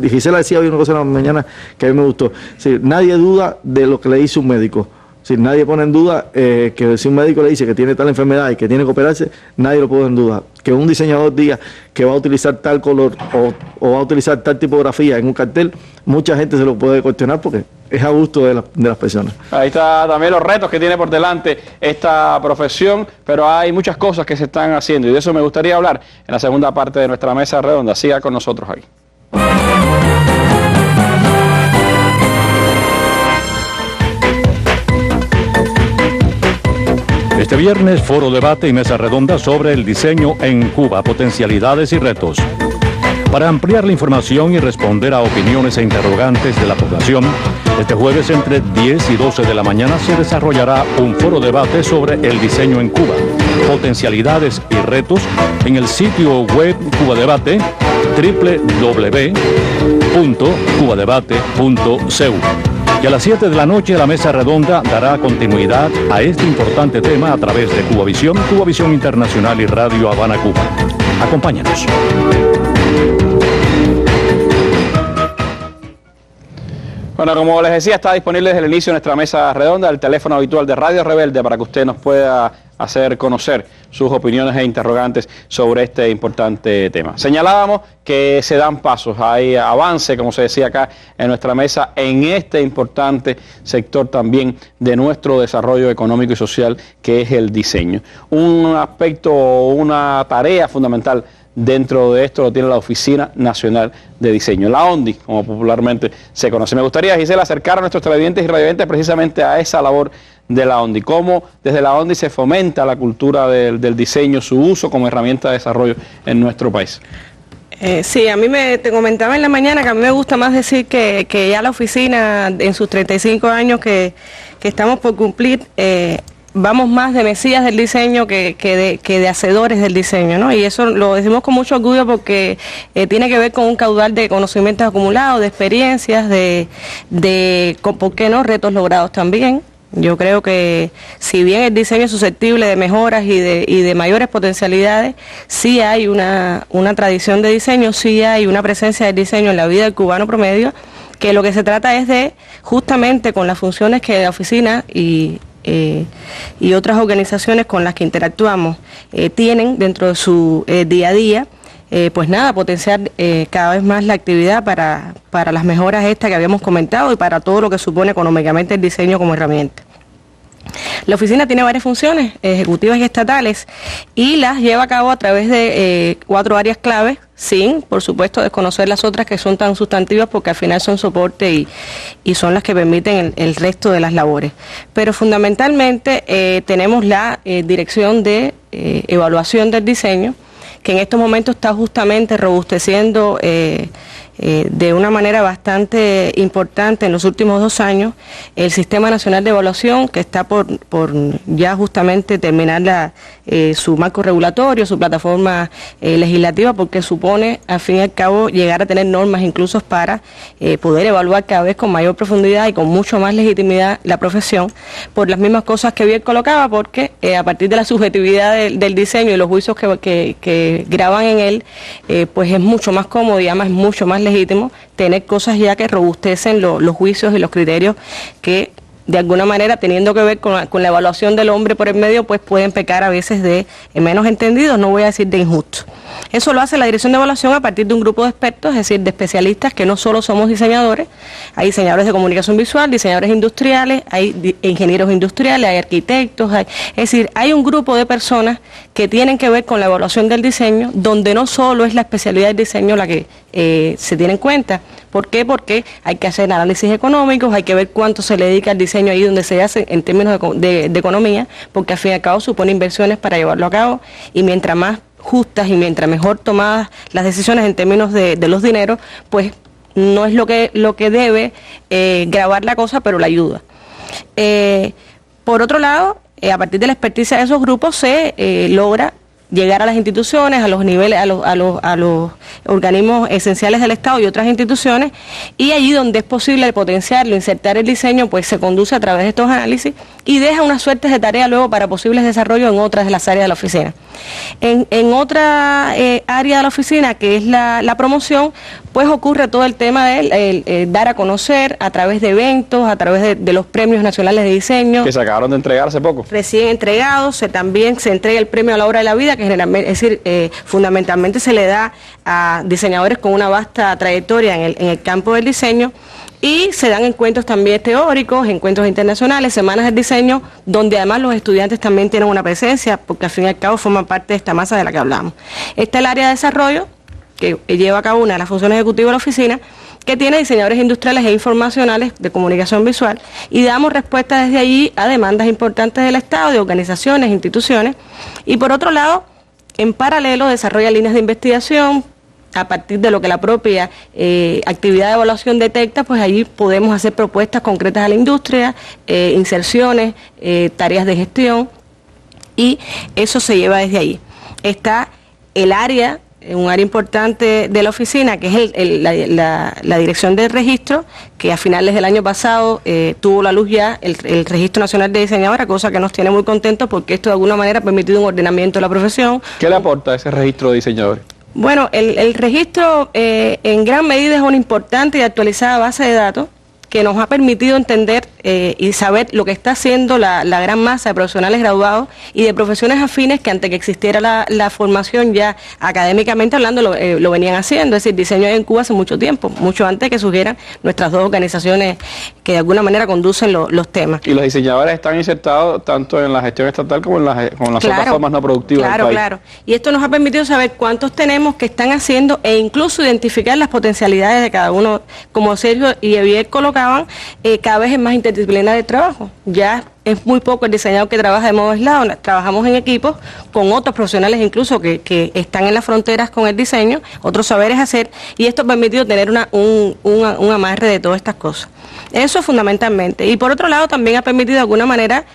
Gisela decía hoy una cosa en la mañana que a mí me gustó. Sí, nadie duda de lo que le dice un médico. Si nadie pone en duda que si un médico le dice que tiene tal enfermedad y que tiene que operarse, nadie lo pone en duda. Que un diseñador diga que va a utilizar tal color o va a utilizar tal tipografía en un cartel, mucha gente se lo puede cuestionar porque es a gusto de las personas. Ahí está también los retos que tiene por delante esta profesión, pero hay muchas cosas que se están haciendo y de eso me gustaría hablar en la segunda parte de nuestra mesa redonda. Siga con nosotros aquí. Este viernes, foro debate y mesa redonda sobre el diseño en Cuba, potencialidades y retos. Para ampliar la información y responder a opiniones e interrogantes de la población, este jueves entre 10 y 12 de la mañana se desarrollará un foro debate sobre el diseño en Cuba, potencialidades y retos en el sitio web Cuba Debate, www.cubadebate.cu. Y a las 7 de la noche la mesa redonda dará continuidad a este importante tema a través de Cubavisión, Cubavisión Internacional y Radio Habana, Cuba. Acompáñanos. Bueno, como les decía, está disponible desde el inicio de nuestra mesa redonda el teléfono habitual de Radio Rebelde para que usted nos pueda hacer conocer sus opiniones e interrogantes sobre este importante tema. Señalábamos que se dan pasos, hay avance, como se decía acá en nuestra mesa, en este importante sector también de nuestro desarrollo económico y social, que es el diseño. Un aspecto, una tarea fundamental dentro de esto lo tiene la Oficina Nacional de Diseño, la ONDI, como popularmente se conoce. Me gustaría, Gisela, acercar a nuestros televidentes y radiovidentes precisamente a esa labor de la ONDI, cómo desde la ONDI se fomenta la cultura del diseño, su uso como herramienta de desarrollo en nuestro país. Sí, a mí te comentaba en la mañana que a mí me gusta más decir que ya la oficina en sus 35 años que estamos por cumplir, vamos más de mesías del diseño que de hacedores del diseño, ¿no? Y eso lo decimos con mucho orgullo porque tiene que ver con un caudal de conocimientos acumulados, de experiencias, ¿por qué no?, retos logrados también. Yo creo que si bien el diseño es susceptible de mejoras y de mayores potencialidades, sí hay una tradición de diseño, sí hay una presencia del diseño en la vida del cubano promedio, que lo que se trata es de, justamente con las funciones que la oficina y otras organizaciones con las que interactuamos tienen dentro de su día a día, pues nada, potenciar cada vez más la actividad para las mejoras estas que habíamos comentado y para todo lo que supone económicamente el diseño como herramienta. La oficina tiene varias funciones ejecutivas y estatales y las lleva a cabo a través de 4 áreas claves, sin, por supuesto, desconocer las otras que son tan sustantivas porque al final son soporte y son las que permiten el resto de las labores. Pero fundamentalmente tenemos la dirección de evaluación del diseño, que en estos momentos está justamente robusteciendo de una manera bastante importante en los últimos 2 años el Sistema Nacional de Evaluación, que está por ya justamente terminar su marco regulatorio, su plataforma legislativa, porque supone al fin y al cabo llegar a tener normas incluso para poder evaluar cada vez con mayor profundidad y con mucho más legitimidad la profesión, por las mismas cosas que bien colocaba, porque a partir de la subjetividad del diseño y los juicios que graban en él, pues es mucho más cómodo y además es mucho más legítimo tener cosas ya que robustecen los juicios y los criterios que de alguna manera, teniendo que ver con la evaluación del hombre por el medio, pues pueden pecar a veces de menos entendidos, no voy a decir de injustos. Eso lo hace la Dirección de Evaluación a partir de un grupo de expertos, es decir, de especialistas que no solo somos diseñadores, hay diseñadores de comunicación visual, diseñadores industriales, hay ingenieros industriales, hay arquitectos, es decir, hay un grupo de personas que tienen que ver con la evaluación del diseño, donde no solo es la especialidad del diseño la que se tiene en cuenta. ¿Por qué? Porque hay que hacer análisis económicos, hay que ver cuánto se le dedica al diseño ahí donde se hace en términos de economía, porque al fin y al cabo supone inversiones para llevarlo a cabo, y mientras más justas y mientras mejor tomadas las decisiones en términos de los dineros, pues no es lo que debe grabar la cosa, pero la ayuda. Por otro lado, a partir de la experticia de esos grupos se logra llegar a las instituciones, a los niveles, a los organismos esenciales del Estado y otras instituciones, y allí donde es posible potenciarlo, insertar el diseño, pues se conduce a través de estos análisis y deja unas suertes de tarea luego para posibles desarrollos en otras de las áreas de la oficina. En otra área de la oficina, que es la promoción, pues ocurre todo el tema de dar a conocer a través de eventos, a través de los premios nacionales de diseño. Que se acabaron de entregar hace poco. Recién entregados, también se entrega el premio a la obra de la vida, que generalmente, es decir, fundamentalmente se le da a diseñadores con una vasta trayectoria en el campo del diseño, y se dan encuentros también teóricos, encuentros internacionales, semanas del diseño, donde además los estudiantes también tienen una presencia, porque al fin y al cabo forman parte de esta masa de la que hablamos. Está el área de desarrollo, que lleva a cabo una de las funciones ejecutivas de la oficina, que tiene diseñadores industriales e informacionales de comunicación visual, y damos respuesta desde allí a demandas importantes del Estado, de organizaciones, instituciones, y por otro lado, en paralelo desarrolla líneas de investigación. A partir de lo que la propia actividad de evaluación detecta, pues allí podemos hacer propuestas concretas a la industria, inserciones, tareas de gestión, y eso se lleva desde ahí. Está el área, un área importante de la oficina, que es la dirección del registro, que a finales del año pasado tuvo la luz ya el Registro Nacional de Diseñadores, cosa que nos tiene muy contentos porque esto de alguna manera ha permitido un ordenamiento de la profesión. ¿Qué le aporta ese registro de diseñadores? Bueno, el registro en gran medida es una importante y actualizada base de datos que nos ha permitido entender y saber lo que está haciendo la gran masa de profesionales graduados y de profesiones afines que antes que existiera la formación ya académicamente hablando lo venían haciendo. Es decir, diseño en Cuba hace mucho tiempo, mucho antes que surgieran nuestras dos organizaciones que de alguna manera conducen los temas. Y los diseñadores están insertados tanto en la gestión estatal como en las otras formas no productivas del país. Claro. Y esto nos ha permitido saber cuántos tenemos que están haciendo e incluso identificar las potencialidades de cada uno, como Sergio y Evier colocaban, cada vez es más interdisciplinario el trabajo. Ya es muy poco el diseñador que trabaja de modo aislado, trabajamos en equipos con otros profesionales incluso que están en las fronteras con el diseño, otros saberes hacer, y esto ha permitido tener un amarre de todas estas cosas. Eso fundamentalmente. Y por otro lado también ha permitido de alguna manera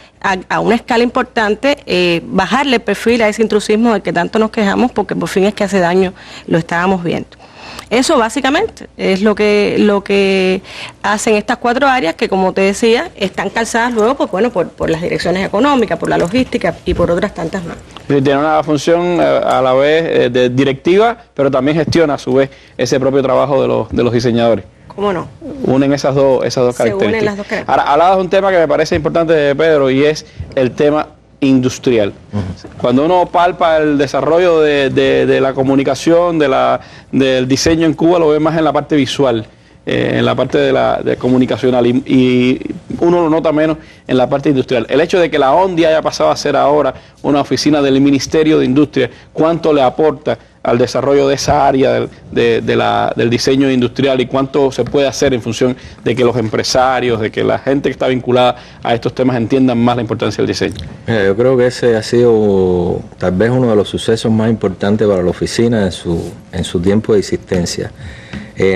a una escala importante bajarle el perfil a ese intrusismo del que tanto nos quejamos, porque por fin es que hace daño, lo estábamos viendo. Eso básicamente es lo que hacen estas 4 áreas que, como te decía, están calzadas luego por las direcciones económicas, por la logística y por otras tantas más. Tiene una función a la vez de directiva, pero también gestiona a su vez ese propio trabajo de los diseñadores. ¿Cómo no? Unen esas dos características. Se unen las dos características. Ahora, hablabas de un tema que me parece importante, Pedro, y es el tema industrial. Cuando uno palpa el desarrollo de la comunicación, del diseño en Cuba, lo ve más en la parte visual, en la parte de comunicacional, y uno lo nota menos en la parte industrial. El hecho de que la ONDI haya pasado a ser ahora una oficina del Ministerio de Industria, ¿cuánto le aporta al desarrollo de esa área del diseño industrial y cuánto se puede hacer en función de que los empresarios, de que la gente que está vinculada a estos temas entiendan más la importancia del diseño? Mira, yo creo que ese ha sido tal vez uno de los sucesos más importantes para la oficina en su tiempo de existencia.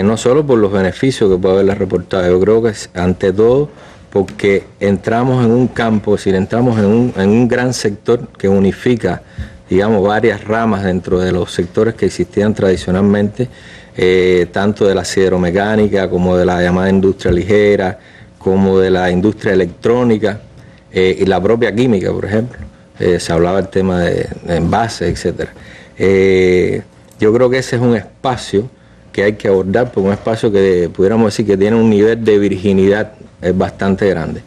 No solo por los beneficios que puede haberle reportado, yo creo que es, ante todo, porque entramos en un campo, es decir, entramos en un gran sector que unifica, digamos, varias ramas dentro de los sectores que existían tradicionalmente, tanto de la sideromecánica como de la llamada industria ligera, como de la industria electrónica y la propia química, por ejemplo. Se hablaba del tema de envases, etcétera. Yo creo que ese es un espacio que hay que abordar, porque un espacio que pudiéramos decir que tiene un nivel de virginidad bastante grande.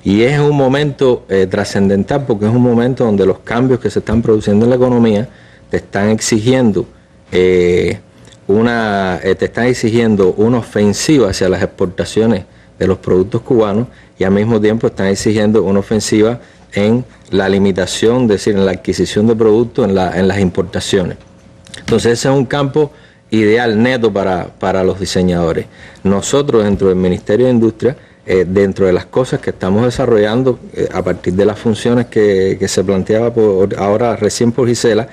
Y es un momento trascendental, porque es un momento donde los cambios que se están produciendo en la economía te están exigiendo una ofensiva hacia las exportaciones de los productos cubanos, y al mismo tiempo están exigiendo una ofensiva en la limitación, es decir, en la adquisición de productos, en las importaciones. Entonces ese es un campo ideal, neto para los diseñadores. Nosotros dentro del Ministerio de Industria, dentro de las cosas que estamos desarrollando a partir de las funciones que se planteaba ahora recién por Gisela,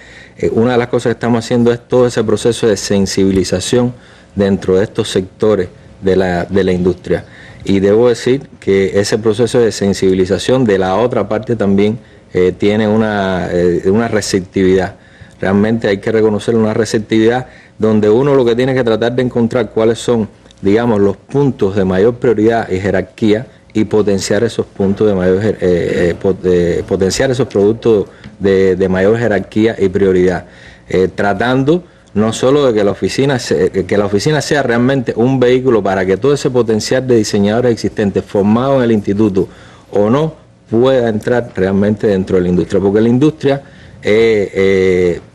una de las cosas que estamos haciendo es todo ese proceso de sensibilización dentro de estos sectores de la industria. Y debo decir que ese proceso de sensibilización de la otra parte también tiene una receptividad. Realmente hay que reconocer una receptividad donde uno lo que tiene que tratar de encontrar cuáles son, digamos, los puntos de mayor prioridad y jerarquía, y potenciar esos puntos de mayor potenciar esos productos de mayor jerarquía y prioridad, tratando no solo de que la oficina sea realmente un vehículo para que todo ese potencial de diseñadores existentes formados en el instituto o no pueda entrar realmente dentro de la industria, porque la industria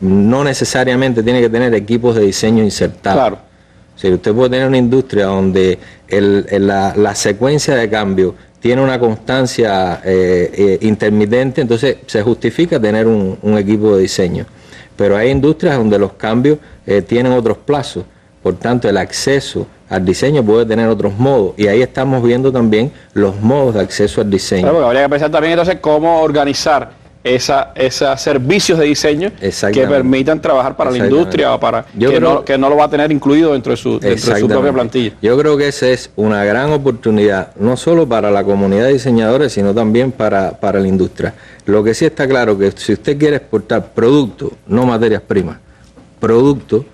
no necesariamente tiene que tener equipos de diseño insertados. Claro. Si usted puede tener una industria donde la secuencia de cambio tiene una constancia intermitente, entonces se justifica tener un equipo de diseño. Pero hay industrias donde los cambios tienen otros plazos, por tanto el acceso al diseño puede tener otros modos, y ahí estamos viendo también los modos de acceso al diseño. Claro, porque habría que pensar también entonces cómo organizar esos servicios de diseño que permitan trabajar para la industria, o para que no lo va a tener incluido dentro de su propia plantilla. Yo creo que esa es una gran oportunidad, no solo para la comunidad de diseñadores, sino también para la industria. Lo que sí está claro que si usted quiere exportar productos, no materias primas, productos,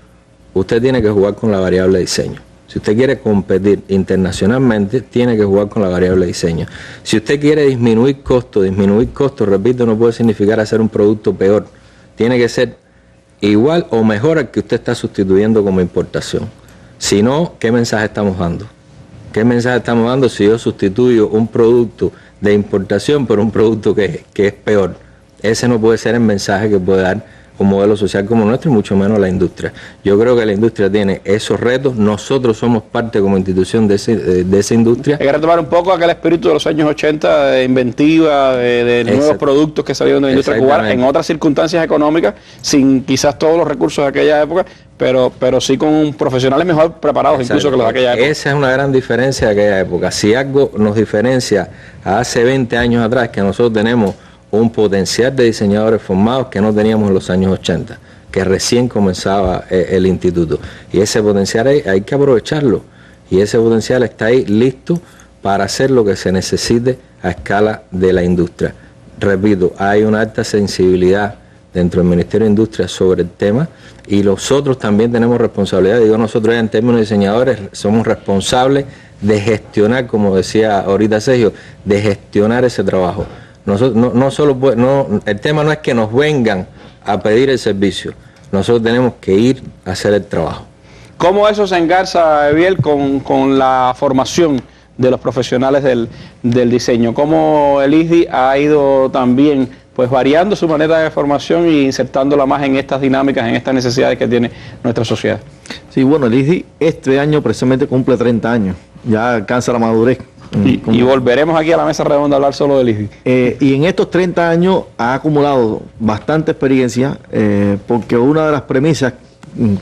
usted tiene que jugar con la variable de diseño. Si usted quiere competir internacionalmente, tiene que jugar con la variable de diseño. Si usted quiere disminuir costos, repito, no puede significar hacer un producto peor. Tiene que ser igual o mejor al que usted está sustituyendo como importación. Si no, ¿qué mensaje estamos dando? ¿Qué mensaje estamos dando si yo sustituyo un producto de importación por un producto que es peor? Ese no puede ser el mensaje que puede dar un modelo social como nuestro, y mucho menos la industria. Yo creo que la industria tiene esos retos, nosotros somos parte como institución de esa industria. Hay que retomar un poco aquel espíritu de los años 80, de inventiva, de nuevos productos que salieron de la industria cubana, en otras circunstancias económicas, sin quizás todos los recursos de aquella época, pero sí con profesionales mejor preparados incluso que los de aquella época. Esa es una gran diferencia de aquella época. Si algo nos diferencia a hace 20 años atrás, que nosotros tenemos un potencial de diseñadores formados que no teníamos en los años 80, que recién comenzaba el instituto. Y ese potencial hay que aprovecharlo. Y ese potencial está ahí listo para hacer lo que se necesite a escala de la industria. Repito, hay una alta sensibilidad dentro del Ministerio de Industria sobre el tema, y nosotros también tenemos responsabilidad. Digo, nosotros en términos de diseñadores somos responsables de gestionar, como decía ahorita Sergio, de gestionar ese trabajo. Nosotros, el tema no es que nos vengan a pedir el servicio, nosotros tenemos que ir a hacer el trabajo. ¿Cómo eso se engarza, Eviel, con la formación de los profesionales del diseño? ¿Cómo el ISDI ha ido también pues variando su manera de formación e insertándola más en estas dinámicas, en estas necesidades que tiene nuestra sociedad? Sí, bueno, el ISDI este año precisamente cumple 30 años, ya alcanza la madurez. Y volveremos aquí a la mesa redonda a hablar solo del ISDI. Y en estos 30 años ha acumulado bastante experiencia, porque una de las premisas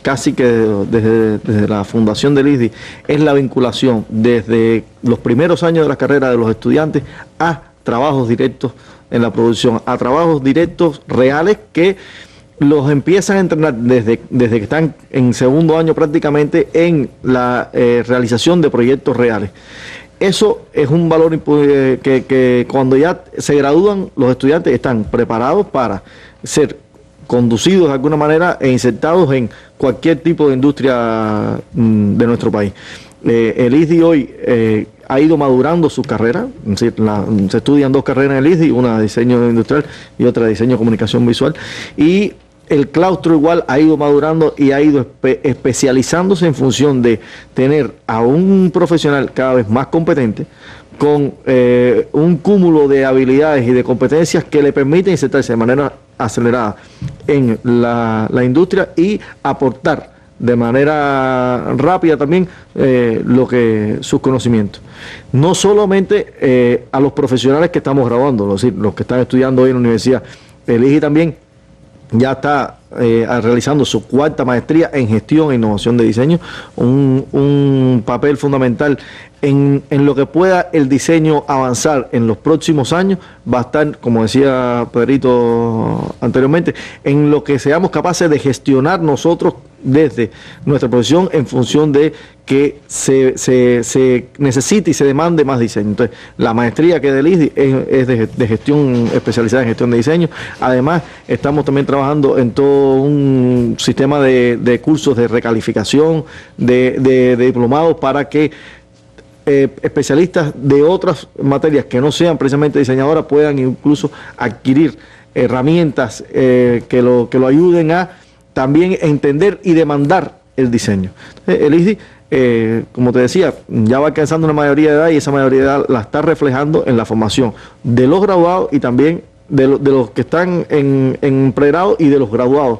casi que desde la fundación del ISDI es la vinculación desde los primeros años de la carrera de los estudiantes a trabajos directos en la producción, a trabajos directos reales que los empiezan a entrenar desde que están en segundo año prácticamente en la realización de proyectos reales. Eso es un valor que cuando ya se gradúan los estudiantes están preparados para ser conducidos de alguna manera e insertados en cualquier tipo de industria de nuestro país. El ISDI hoy ha ido madurando sus carreras, es decir, se estudian 2 carreras en el ISDI, una de diseño industrial y otra de diseño de comunicación visual, y el claustro igual ha ido madurando y ha ido especializándose en función de tener a un profesional cada vez más competente, con un cúmulo de habilidades y de competencias que le permiten insertarse de manera acelerada en la industria y aportar de manera rápida también sus conocimientos. No solamente a los profesionales que estamos graduando, es decir, los que están estudiando hoy en la universidad. El ISDI también ya está realizando su 4ª maestría en gestión e innovación de diseño, un papel fundamental en lo que pueda el diseño avanzar en los próximos años. Va a estar, como decía Pedrito anteriormente, en lo que seamos capaces de gestionar nosotros desde nuestra profesión en función de que se necesite y se demande más diseño. Entonces, la maestría que del ISDI es de gestión especializada en gestión de diseño. Además, estamos también trabajando en todo un sistema de cursos de recalificación, de diplomados, para que especialistas de otras materias que no sean precisamente diseñadoras puedan incluso adquirir herramientas que lo ayuden a también entender y demandar el diseño. El ISDI, como te decía, ya va alcanzando una mayoría de edad, y esa mayoría de edad la está reflejando en la formación de los graduados y también de los que están en pregrado y de los graduados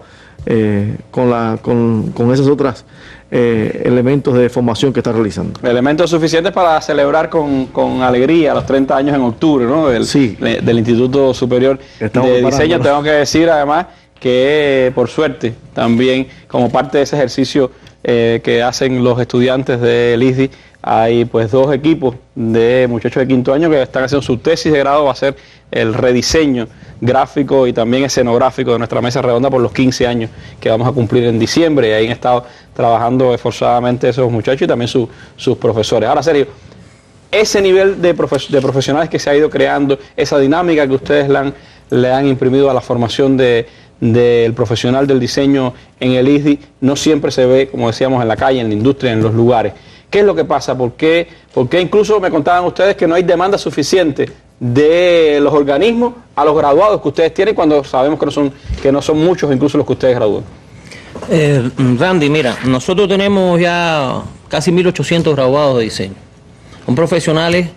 con esas otras elementos de formación que está realizando. Elementos suficientes para celebrar con alegría los 30 años en octubre, ¿no? Del Instituto Superior de Diseño. Tengo que decir además que por suerte también, como parte de ese ejercicio que hacen los estudiantes del ISDI, hay pues 2 equipos de muchachos de 5º año que están haciendo su tesis de grado. Va a ser el rediseño gráfico y también escenográfico de nuestra mesa redonda por los 15 años que vamos a cumplir en diciembre, y ahí han estado trabajando esforzadamente esos muchachos y también sus profesores. Ahora, Sergio, ese nivel de profesionales que se ha ido creando, esa dinámica que ustedes le han imprimido a la formación del profesional del diseño en el ISDI, no siempre se ve, como decíamos, en la calle, en la industria, en los lugares. ¿Qué es lo que pasa? ¿Por qué incluso me contaban ustedes que no hay demanda suficiente de los organismos a los graduados que ustedes tienen, cuando sabemos que no son muchos incluso los que ustedes gradúan? Randy, mira, nosotros tenemos ya casi 1.800 graduados de diseño. Son profesionales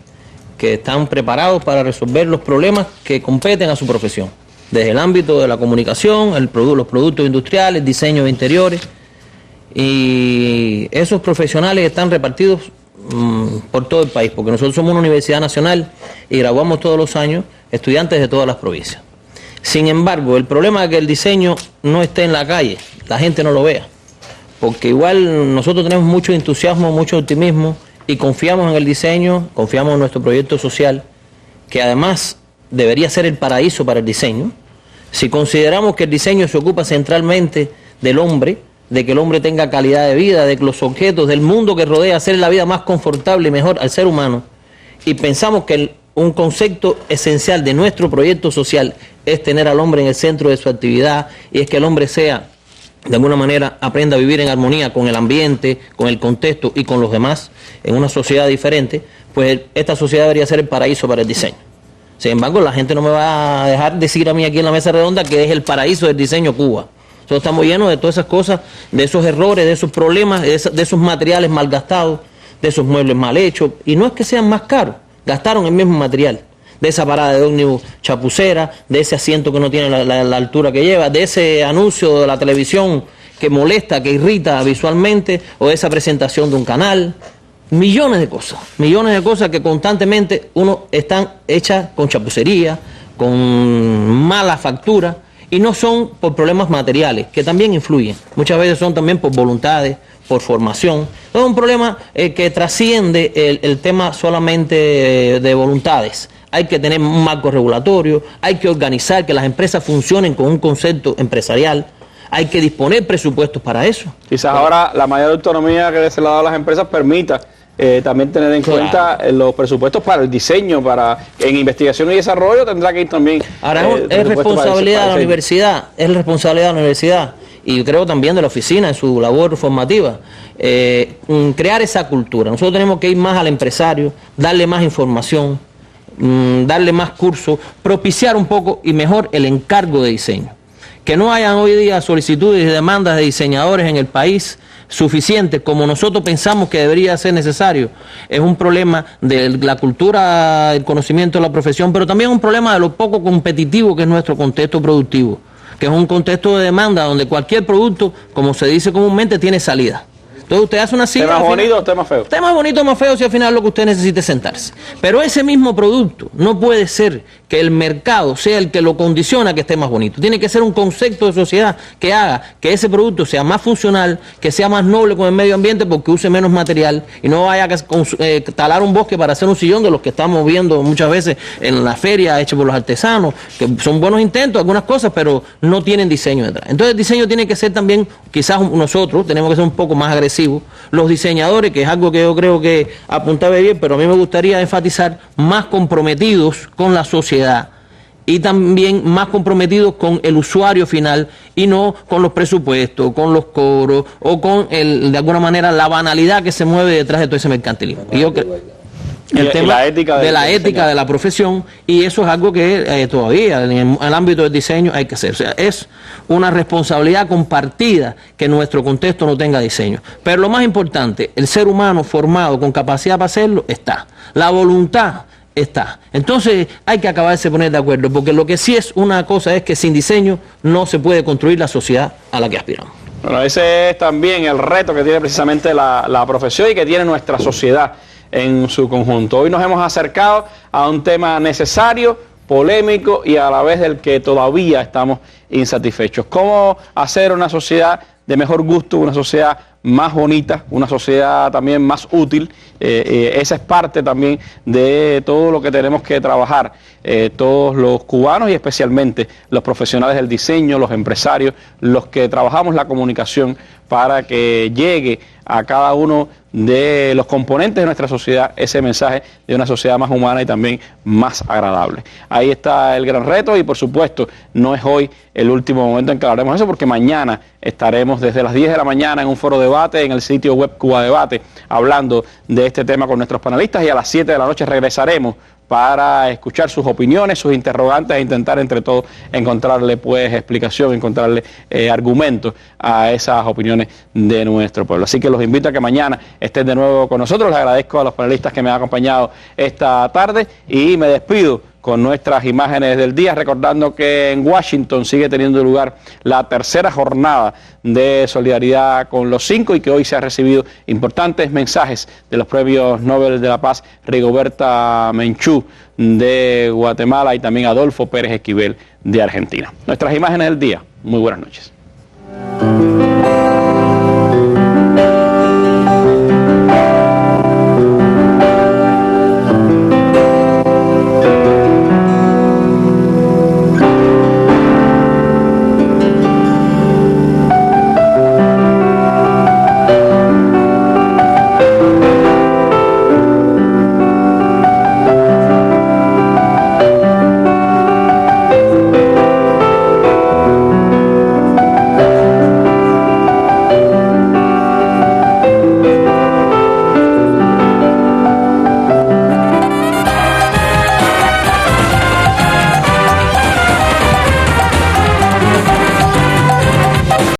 que están preparados para resolver los problemas que competen a su profesión, desde el ámbito de la comunicación, los productos industriales, diseño de interiores, y esos profesionales están repartidos por todo el país, porque nosotros somos una universidad nacional y graduamos todos los años estudiantes de todas las provincias. Sin embargo, el problema es que el diseño no esté en la calle, la gente no lo vea, porque igual nosotros tenemos mucho entusiasmo, mucho optimismo, y confiamos en el diseño, confiamos en nuestro proyecto social, que además debería ser el paraíso para el diseño. Si consideramos que el diseño se ocupa centralmente del hombre, de que el hombre tenga calidad de vida, de que los objetos del mundo que rodea hacer la vida más confortable y mejor al ser humano, y pensamos que un concepto esencial de nuestro proyecto social es tener al hombre en el centro de su actividad, y es que el hombre sea, de alguna manera, aprenda a vivir en armonía con el ambiente, con el contexto y con los demás, en una sociedad diferente, pues esta sociedad debería ser el paraíso para el diseño. Sin embargo, la gente no me va a dejar decir a mí aquí en la mesa redonda que es el paraíso del diseño Cuba. Nosotros estamos llenos de todas esas cosas, de esos errores, de esos problemas, de esos materiales mal gastados, de esos muebles mal hechos, y no es que sean más caros, gastaron el mismo material, de esa parada de ómnibus chapucera, de ese asiento que no tiene la altura que lleva, de ese anuncio de la televisión que molesta, que irrita visualmente, o de esa presentación de un canal. Millones de cosas que constantemente están hechas con chapucería, con mala factura, y no son por problemas materiales, que también influyen. Muchas veces son también por voluntades, por formación. Es un problema que trasciende el tema solamente de voluntades. Hay que tener un marco regulatorio, hay que organizar que las empresas funcionen con un concepto empresarial, hay que disponer presupuestos para eso. Quizás ahora la mayor autonomía que se le ha dado a las empresas permita también tener en cuenta los presupuestos para el diseño, en investigación y desarrollo tendrá que ir también. Ahora es responsabilidad de la universidad, y creo también de la oficina en su labor formativa, crear esa cultura. Nosotros tenemos que ir más al empresario, darle más información, darle más cursos, propiciar un poco y mejor el encargo de diseño. Que no hayan hoy día solicitudes y demandas de diseñadores en el país suficientes como nosotros pensamos que debería ser necesario. Es un problema de la cultura, el conocimiento de la profesión, pero también un problema de lo poco competitivo que es nuestro contexto productivo, que es un contexto de demanda donde cualquier producto, como se dice comúnmente, tiene salida. Entonces usted hace una silla... ¿Temas bonitos o temas feos? Temas bonitos o más feos si al final lo que usted necesita es sentarse. Pero ese mismo producto no puede ser que el mercado sea el que lo condiciona a que esté más bonito. Tiene que ser un concepto de sociedad que haga que ese producto sea más funcional, que sea más noble con el medio ambiente porque use menos material y no vaya a talar un bosque para hacer un sillón de los que estamos viendo muchas veces en la feria hecho por los artesanos, que son buenos intentos, algunas cosas, pero no tienen diseño detrás. Entonces el diseño tiene que ser también, quizás nosotros tenemos que ser un poco más agresivos, los diseñadores, que es algo que yo creo que apuntaba bien, pero a mí me gustaría enfatizar, más comprometidos con la sociedad y también más comprometidos con el usuario final y no con los presupuestos, con los cobros o con de alguna manera la banalidad que se mueve detrás de todo ese mercantilismo. Y yo creo el tema de la ética de la profesión, y eso es algo que todavía en el ámbito del diseño hay que hacer. O sea, es una responsabilidad compartida que nuestro contexto no tenga diseño. Pero lo más importante, el ser humano formado con capacidad para hacerlo está. La voluntad está. Entonces hay que acabarse de poner de acuerdo, porque lo que sí es una cosa es que sin diseño no se puede construir la sociedad a la que aspiramos. Bueno, ese es también el reto que tiene precisamente la profesión y que tiene nuestra sociedad en su conjunto. Hoy nos hemos acercado a un tema necesario, polémico y a la vez del que todavía estamos insatisfechos. ¿Cómo hacer una sociedad de mejor gusto, una sociedad más bonita, una sociedad también más útil? Esa es parte también de todo lo que tenemos que trabajar, todos los cubanos y especialmente los profesionales del diseño, los empresarios, los que trabajamos la comunicación para que llegue a cada uno de los componentes de nuestra sociedad ese mensaje de una sociedad más humana y también más agradable. Ahí está el gran reto y por supuesto no es hoy el último momento en que hablaremos de eso, porque mañana estaremos desde las 10 de la mañana en un foro debate en el sitio web Cuba Debate hablando de este tema con nuestros panelistas, y a las 7 de la noche regresaremos para escuchar sus opiniones, sus interrogantes e intentar entre todos encontrarle pues explicación, encontrarle argumentos a esas opiniones de nuestro pueblo. Así que los invito a que mañana estén de nuevo con nosotros. Les agradezco a los panelistas que me han acompañado esta tarde y me despido con nuestras imágenes del día, recordando que en Washington sigue teniendo lugar la tercera jornada de solidaridad con los 5 y que hoy se han recibido importantes mensajes de los premios Nobel de la Paz Rigoberta Menchú de Guatemala y también Adolfo Pérez Esquivel de Argentina. Nuestras imágenes del día. Muy buenas noches.